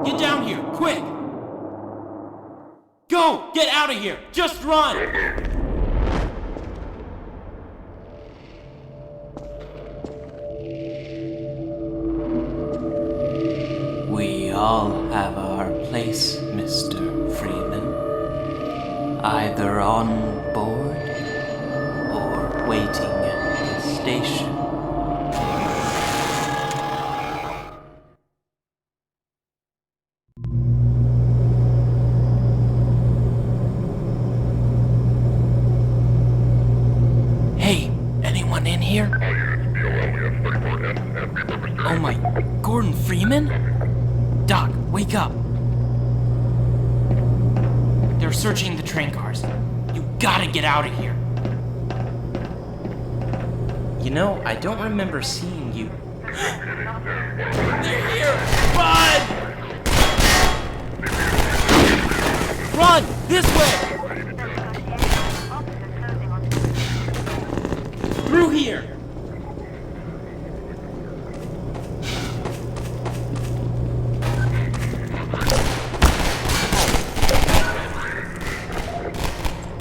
Get down here, quick! Go! Get out of here! Just run! We all have our place, Mr. Freeman. Either on board or waiting at the station. Hey, anyone in here? Oh my, Gordon Freeman? Doc, wake up. They're searching the train cars. You gotta get out of here. You know, I don't remember seeing you. They're here! Run! Run! This way! Through here!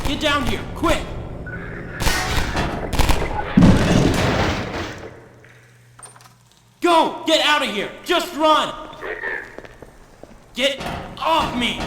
Get down here, quick! Go! Get out of here! Just run! Get off me!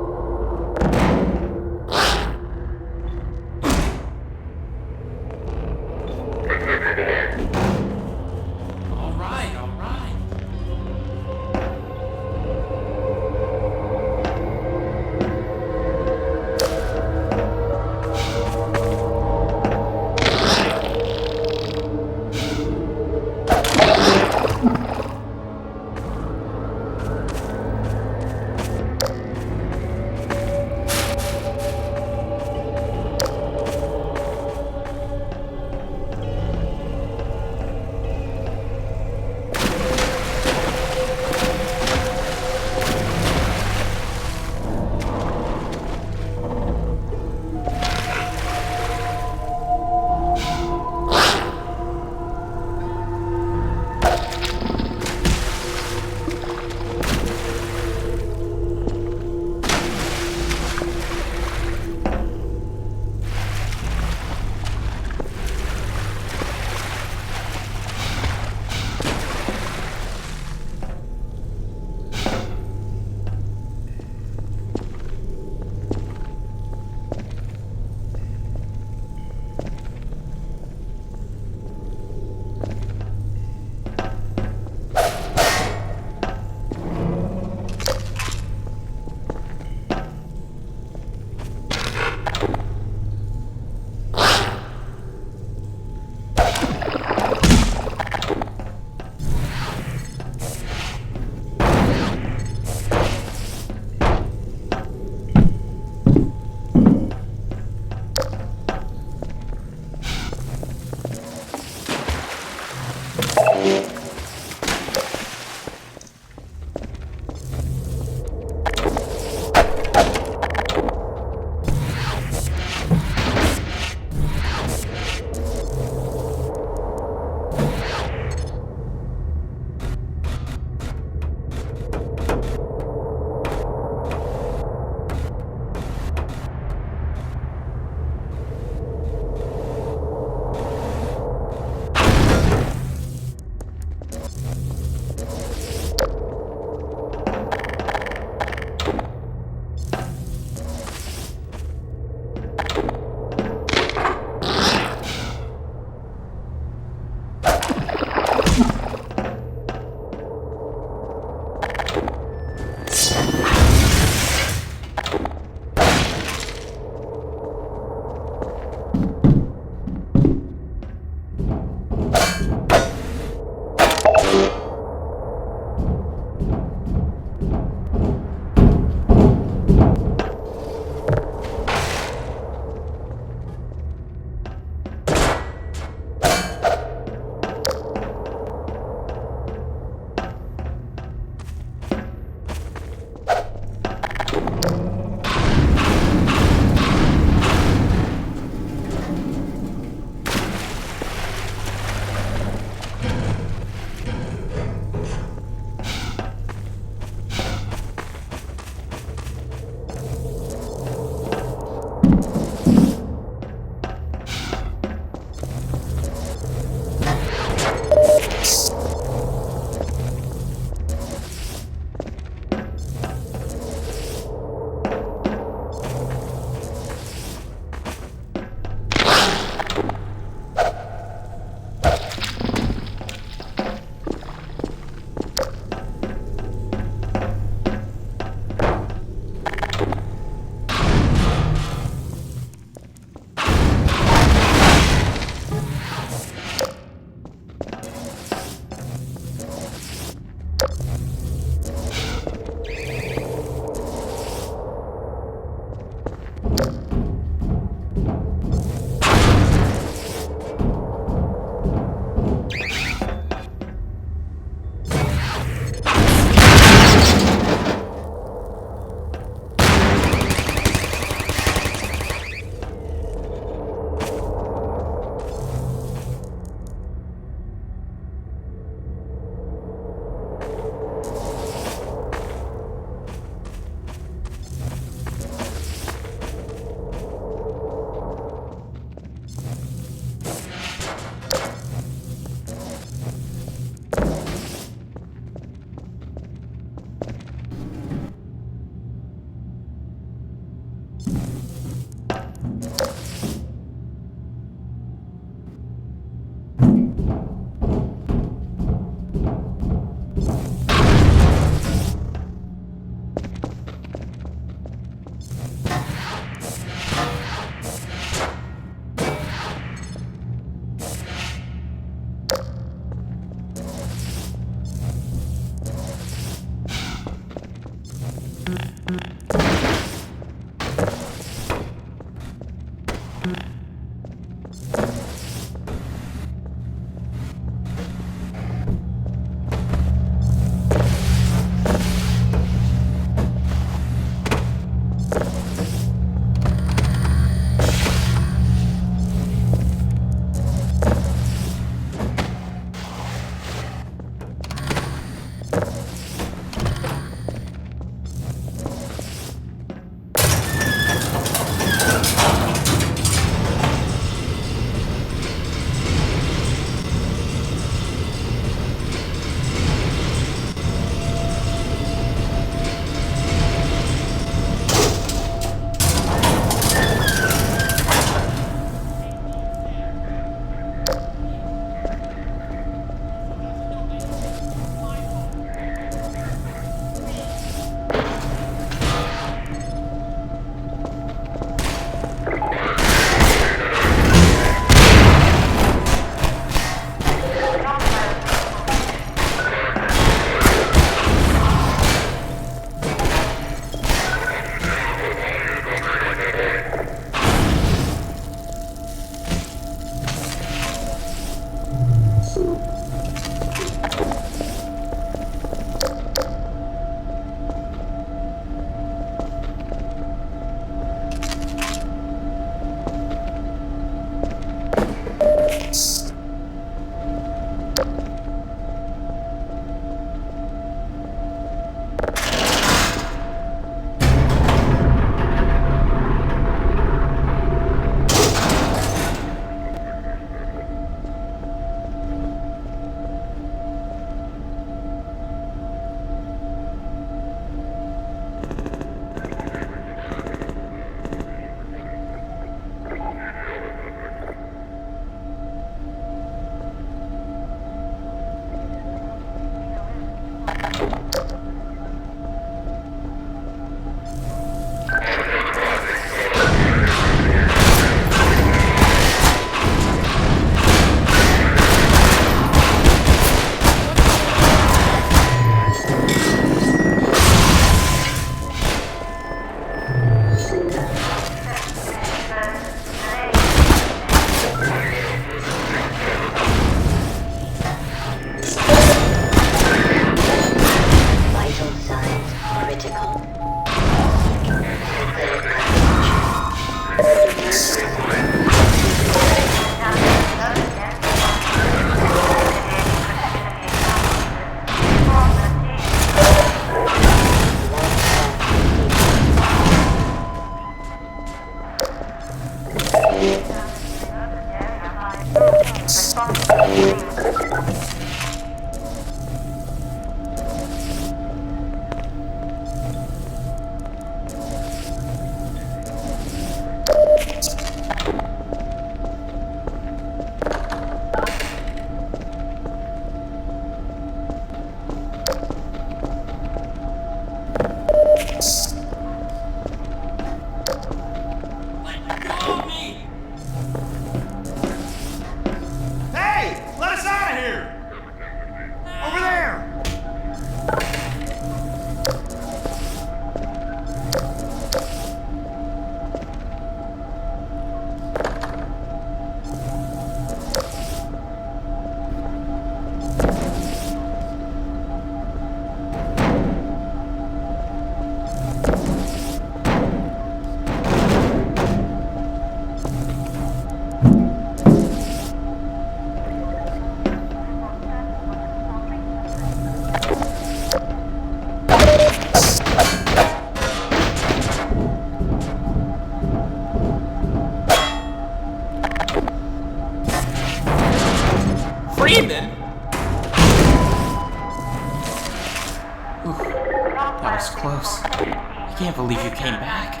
I can't believe you came back.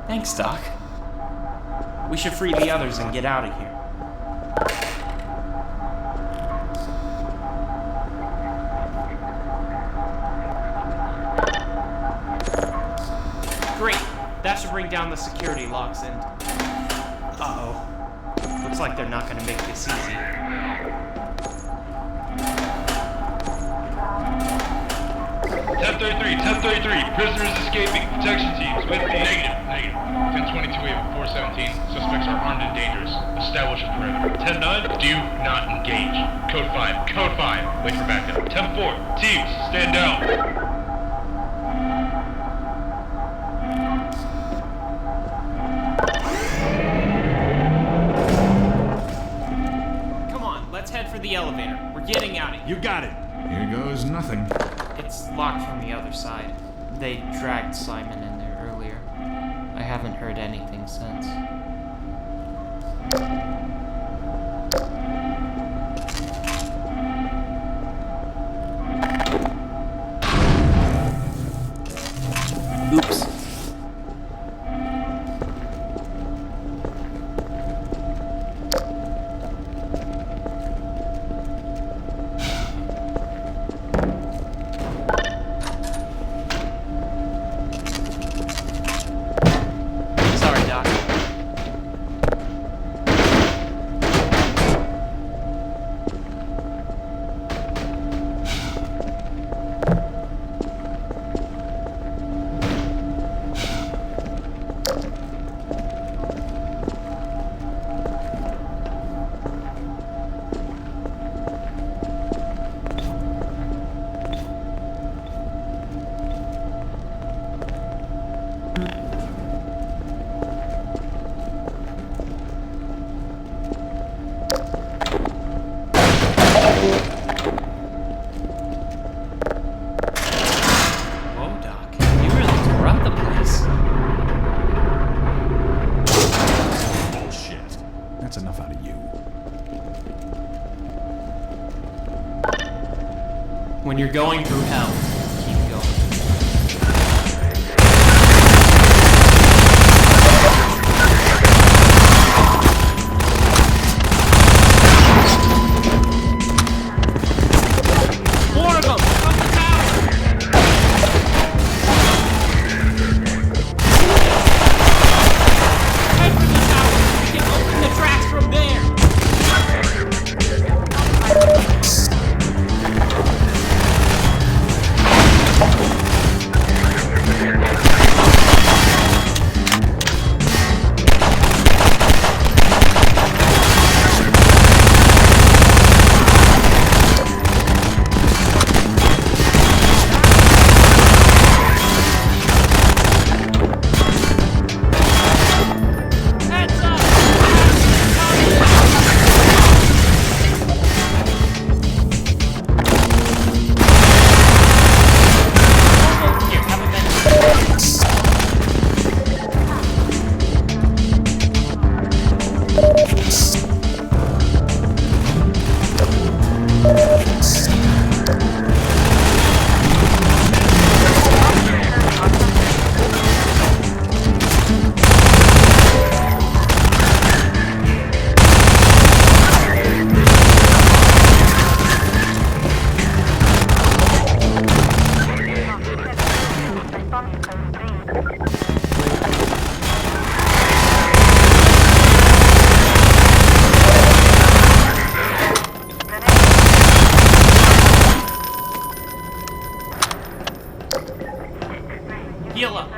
Thanks, Doc. We should free the others and get out of here. Great. That should bring down the security locks and... Uh-oh. Looks like they're not gonna make this easy. Prisoners escaping. Protection teams with me. Negative. 1022 417. Suspects are armed and dangerous. Establish a perimeter. 10-9, do not engage. Code 5. Wait for backup. 10-4, teams, stand down. Come on, let's head for the elevator. We're getting out of here. You got it. Here goes nothing. It's locked from the other side. They dragged Simon in there earlier. I haven't heard anything since. Oops. Sorry, Doc. Whoa, Doc. You really tore up the place. Bullshit. That's enough out of you. When you're going through hell, keep going. More of them! Up the tower! Head for the tower! We can open the tracks from there! Heads up! Here, have a minute. Heal up.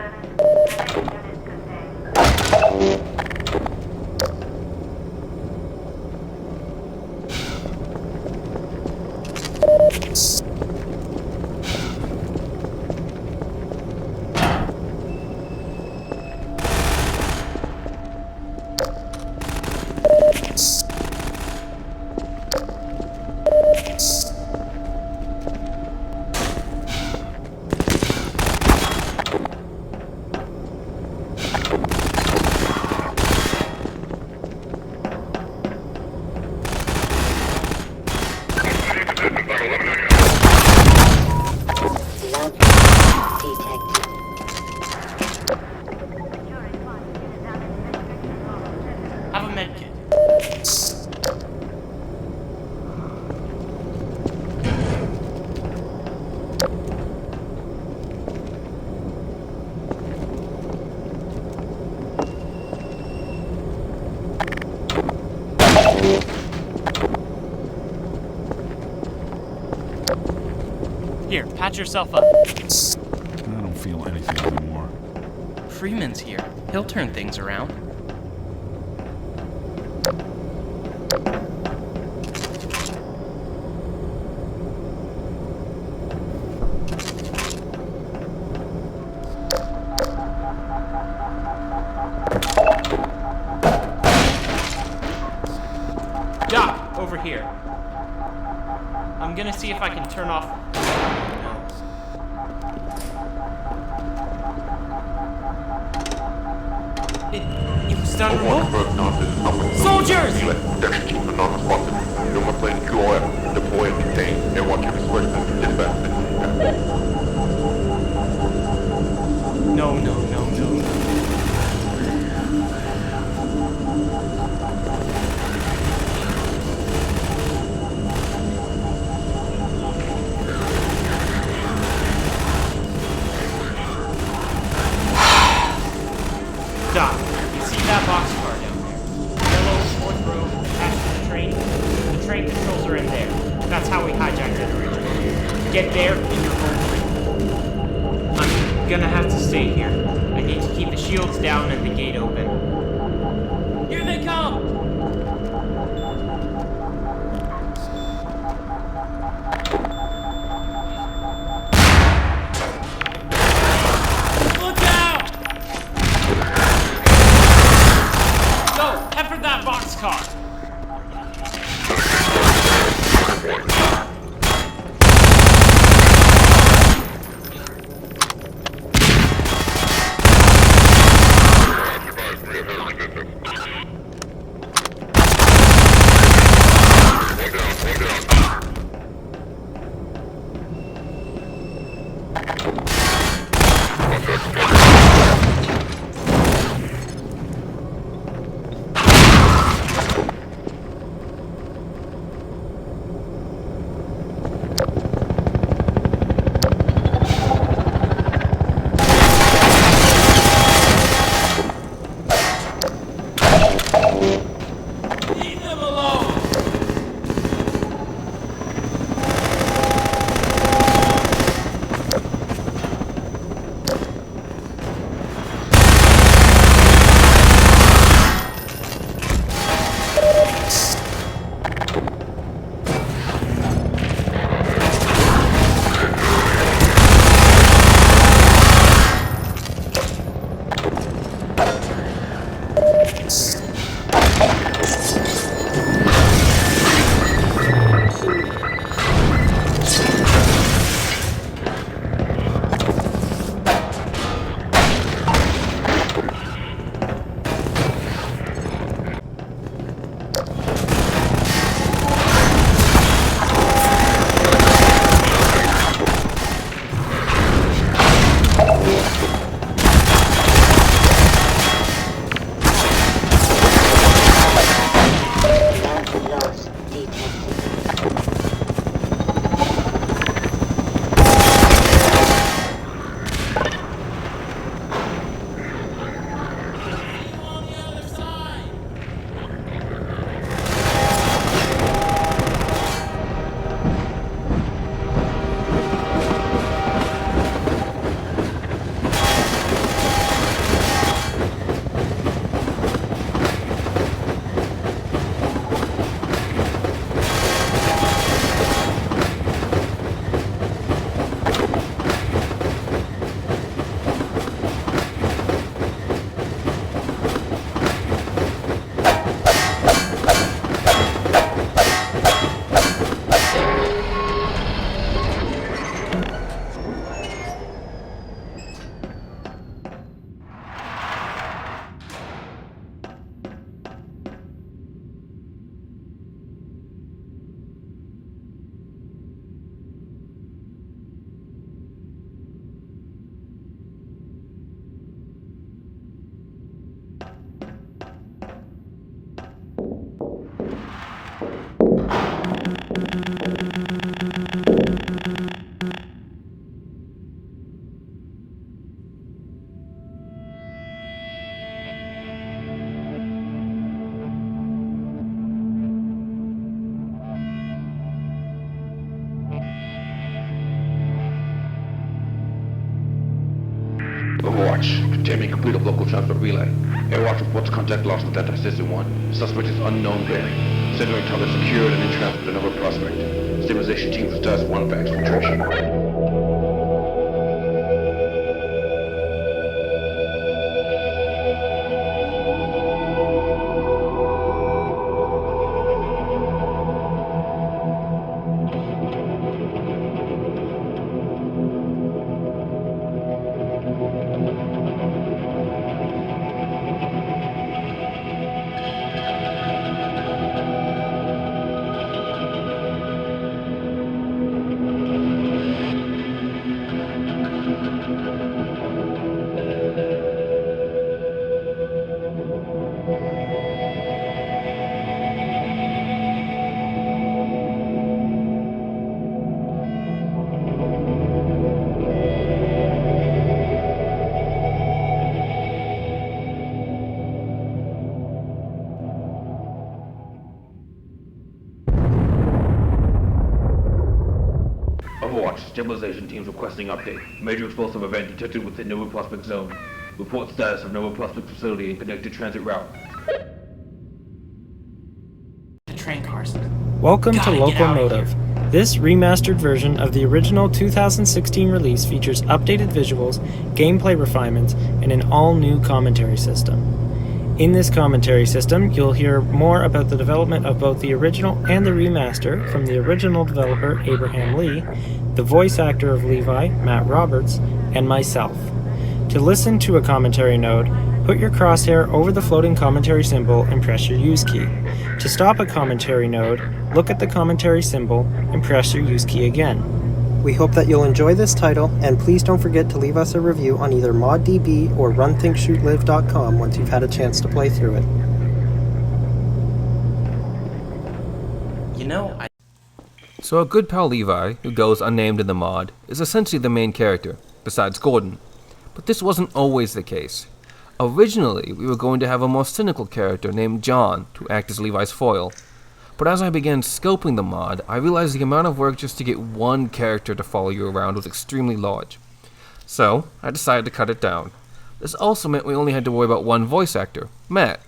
Patch yourself up. I don't feel anything anymore. Freeman's here. He'll turn things around. Doc, over here. I'm gonna see if I can turn off... It was done remotely. Soldiers! Section Chief are non-responsive. No more plane QOF. Deploy and contain. Airwatch and switch to dispatch. No. Doc, you see that boxcar down there? Yellow, fourth row, attached to the train? The train controls are in there. That's how we hijacked it originally. Get there, and you're home. I'm gonna have to stay here. I need to keep the shields down and the gate open. Here they come! Look out! Go! Head for that boxcar! Leave them alone! On the other side! Overwatch. Containment complete of local transport relay. Airwatch reports contact lost with Anti-System 1. Suspect is unknown bearing. Secondary target secured and in transport to another prospect. Stabilization team for task 1 for exfiltration. Overwatch, stabilization teams requesting update. Major explosive event detected within Nova Prospect Zone. Report status of Nova Prospect facility and connected transit route. The train cars. Welcome Gotta to get out of Locomotive. This remastered version of the original 2016 release features updated visuals, gameplay refinements, and an all-new commentary system. In this commentary system, you'll hear more about the development of both the original and the remaster from the original developer Abraham Lee, the voice actor of Levi, Matt Roberts, and myself. To listen to a commentary node, put your crosshair over the floating commentary symbol and press your use key. To stop a commentary node, look at the commentary symbol and press your use key again. We hope that you'll enjoy this title, and please don't forget to leave us a review on either ModDB or RunThinkShootLive.com once you've had a chance to play through it. You know, So our good pal Levi, who goes unnamed in the mod, is essentially the main character, besides Gordon. But this wasn't always the case. Originally, we were going to have a more cynical character named John to act as Levi's foil. But as I began scoping the mod, I realized the amount of work just to get one character to follow you around was extremely large. So, I decided to cut it down. This also meant we only had to worry about one voice actor, Matt,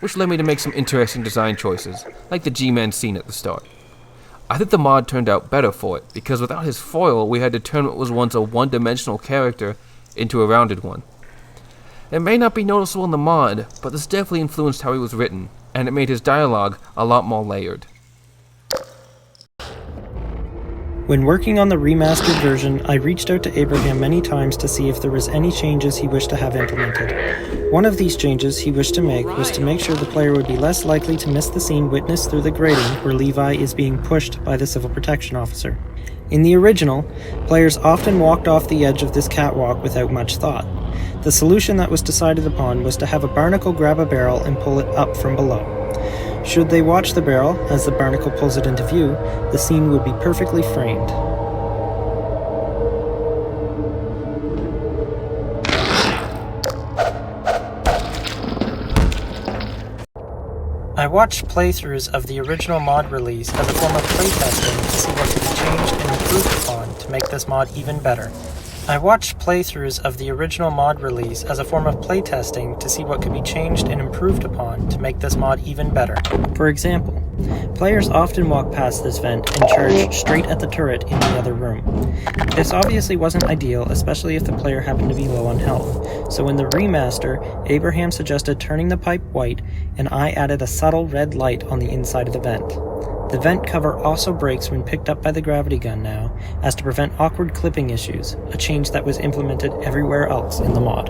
which led me to make some interesting design choices, like the G-Man scene at the start. I think the mod turned out better for it, because without his foil, we had to turn what was once a one-dimensional character into a rounded one. It may not be noticeable in the mod, but this definitely influenced how he was written, and it made his dialogue a lot more layered. When working on the remastered version, I reached out to Abraham many times to see if there was any changes he wished to have implemented. One of these changes he wished to make was to make sure the player would be less likely to miss the scene witnessed through the grating where Levi is being pushed by the civil protection officer. In the original, players often walked off the edge of this catwalk without much thought. The solution that was decided upon was to have a barnacle grab a barrel and pull it up from below. Should they watch the barrel as the barnacle pulls it into view, the scene would be perfectly framed. I watched playthroughs of the original mod release as a form of playtesting to see what could be changed and improved upon to make this mod even better. For example, players often walk past this vent and charge straight at the turret in the other room. This obviously wasn't ideal, especially if the player happened to be low on health, so in the remaster, Abraham suggested turning the pipe white, and I added a subtle red light on the inside of the vent. The vent cover also breaks when picked up by the gravity gun now, as to prevent awkward clipping issues, a change that was implemented everywhere else in the mod.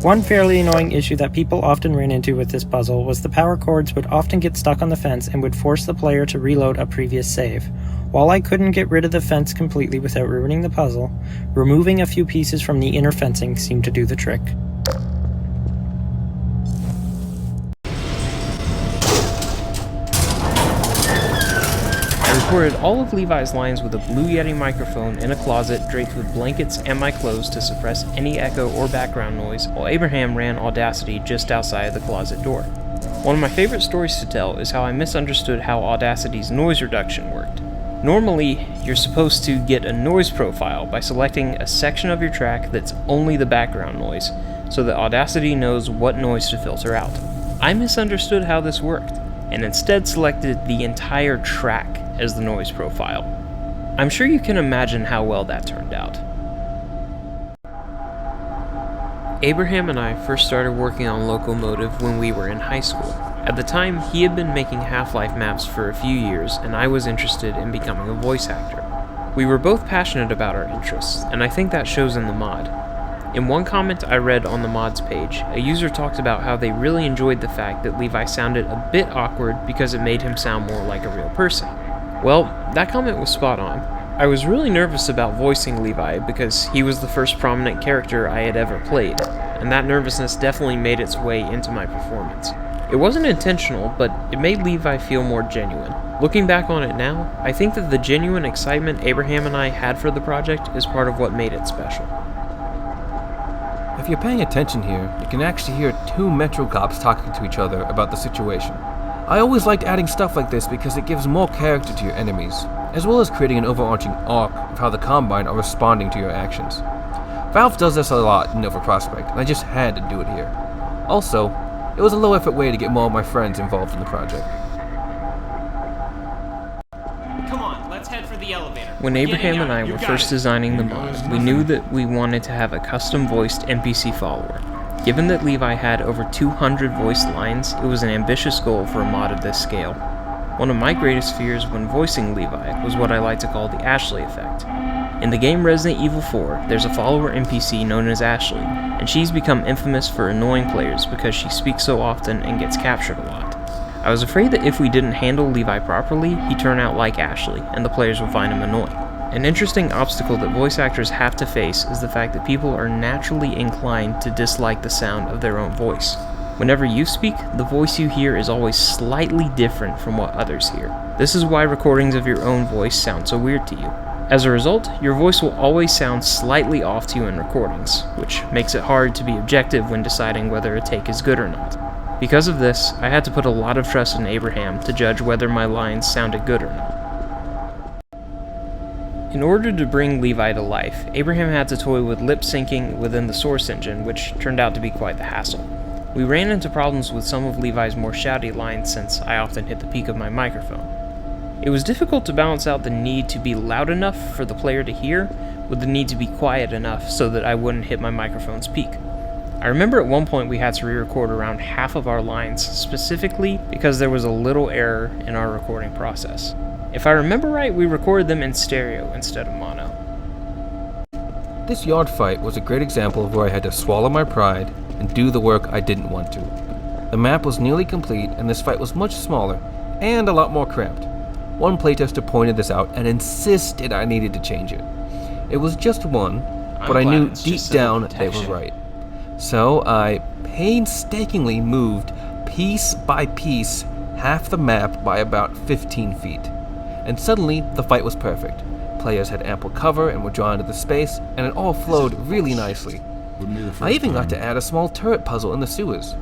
One fairly annoying issue that people often ran into with this puzzle was the power cords would often get stuck on the fence and would force the player to reload a previous save. While I couldn't get rid of the fence completely without ruining the puzzle, removing a few pieces from the inner fencing seemed to do the trick. I recorded all of Levi's lines with a Blue Yeti microphone in a closet draped with blankets and my clothes to suppress any echo or background noise, while Abraham ran Audacity just outside the closet door. One of my favorite stories to tell is how I misunderstood how Audacity's noise reduction worked. Normally, you're supposed to get a noise profile by selecting a section of your track that's only the background noise, so that Audacity knows what noise to filter out. I misunderstood how this worked, and instead selected the entire track as the noise profile. I'm sure you can imagine how well that turned out. Abraham and I first started working on Locomotive when we were in high school. At the time, he had been making Half-Life maps for a few years, and I was interested in becoming a voice actor. We were both passionate about our interests, and I think that shows in the mod. In one comment I read on the mod's page, a user talked about how they really enjoyed the fact that Levi sounded a bit awkward because it made him sound more like a real person. Well, that comment was spot on. I was really nervous about voicing Levi because he was the first prominent character I had ever played, and that nervousness definitely made its way into my performance. It wasn't intentional, but it made Levi feel more genuine. Looking back on it now, I think that the genuine excitement Abraham and I had for the project is part of what made it special. If you're paying attention here, you can actually hear two Metro cops talking to each other about the situation. I always liked adding stuff like this because it gives more character to your enemies, as well as creating an overarching arc of how the Combine are responding to your actions. Valve does this a lot in Nova Prospect, and I just had to do it here. Also, it was a low-effort way to get more of my friends involved in the project. Come on, let's head for the elevator. When Abraham and I were first designing the mod, we knew that we wanted to have a custom-voiced NPC follower. Given that Levi had over 200 voiced lines, it was an ambitious goal for a mod of this scale. One of my greatest fears when voicing Levi was what I like to call the Ashley effect. In the game Resident Evil 4, there's a follower NPC known as Ashley, and she's become infamous for annoying players because she speaks so often and gets captured a lot. I was afraid that if we didn't handle Levi properly, he'd turn out like Ashley, and the players would find him annoying. An interesting obstacle that voice actors have to face is the fact that people are naturally inclined to dislike the sound of their own voice. Whenever you speak, the voice you hear is always slightly different from what others hear. This is why recordings of your own voice sound so weird to you. As a result, your voice will always sound slightly off to you in recordings, which makes it hard to be objective when deciding whether a take is good or not. Because of this, I had to put a lot of trust in Abraham to judge whether my lines sounded good or not. In order to bring Levi to life, Abraham had to toy with lip syncing within the Source engine, which turned out to be quite the hassle. We ran into problems with some of Levi's more shouty lines since I often hit the peak of my microphone. It was difficult to balance out the need to be loud enough for the player to hear with the need to be quiet enough so that I wouldn't hit my microphone's peak. I remember at one point we had to re-record around half of our lines, specifically because there was a little error in our recording process. If I remember right, we recorded them in stereo instead of mono. This yard fight was a great example of where I had to swallow my pride and do the work I didn't want to. The map was nearly complete, and this fight was much smaller and a lot more cramped. One playtester pointed this out and insisted I needed to change it. It was just one, but I knew deep down they were right. So I painstakingly moved, piece by piece, half the map by about 15 feet. And suddenly, the fight was perfect. Players had ample cover and were drawn into the space, and it all flowed really nicely. I even got to add a small turret puzzle in the sewers.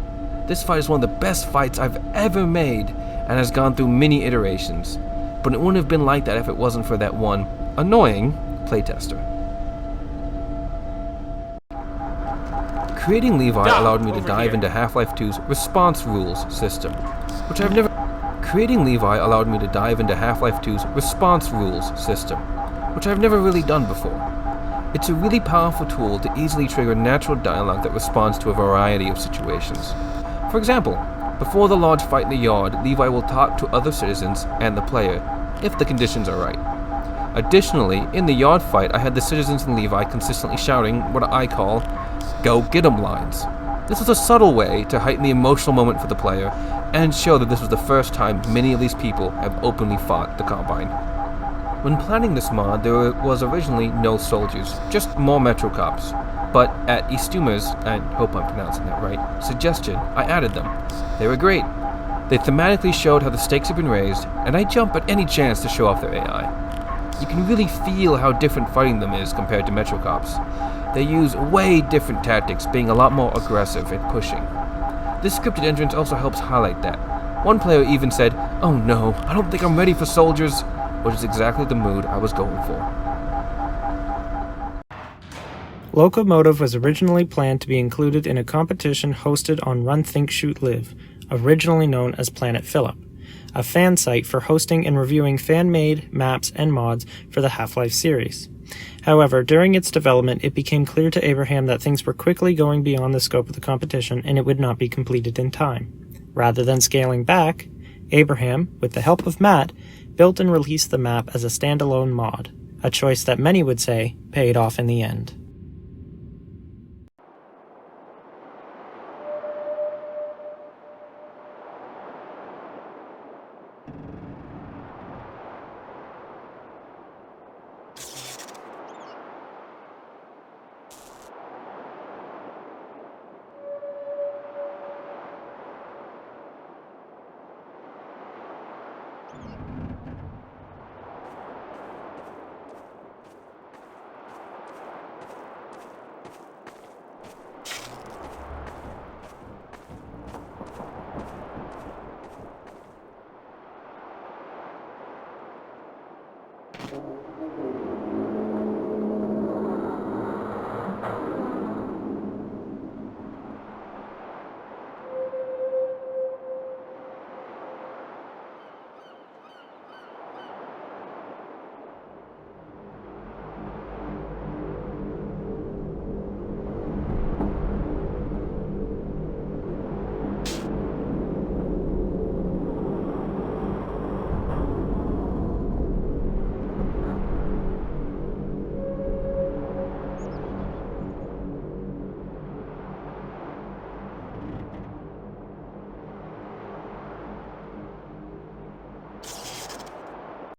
This fight is one of the best fights I've ever made, and has gone through many iterations. But it wouldn't have been like that if it wasn't for that one annoying playtester. Creating Levi allowed me to dive into Half-Life 2's response rules system, which I've never really done before. It's a really powerful tool to easily trigger natural dialogue that responds to a variety of situations. For example, before the large fight in the yard, Levi will talk to other citizens and the player, if the conditions are right. Additionally, in the yard fight, I had the citizens and Levi consistently shouting what I call "go get 'em" lines. This was a subtle way to heighten the emotional moment for the player and show that this was the first time many of these people have openly fought the Combine. When planning this mod, there was originally no soldiers, just more Metro cops. But at Istuma's, I hope I'm pronouncing that right, suggestion, I added them. They were great. They thematically showed how the stakes have been raised, and I jump at any chance to show off their AI. You can really feel how different fighting them is compared to Metro cops. They use way different tactics, being a lot more aggressive and pushing. This scripted entrance also helps highlight that. One player even said, "Oh no, I don't think I'm ready for soldiers," which is exactly the mood I was going for. Locomotive was originally planned to be included in a competition hosted on Run Think Shoot Live, originally known as Planet Phillip, a fan site for hosting and reviewing fan-made maps and mods for the Half-Life series. However, during its development, it became clear to Abraham that things were quickly going beyond the scope of the competition and it would not be completed in time. Rather than scaling back, Abraham, with the help of Matt, built and released the map as a standalone mod, a choice that many would say paid off in the end.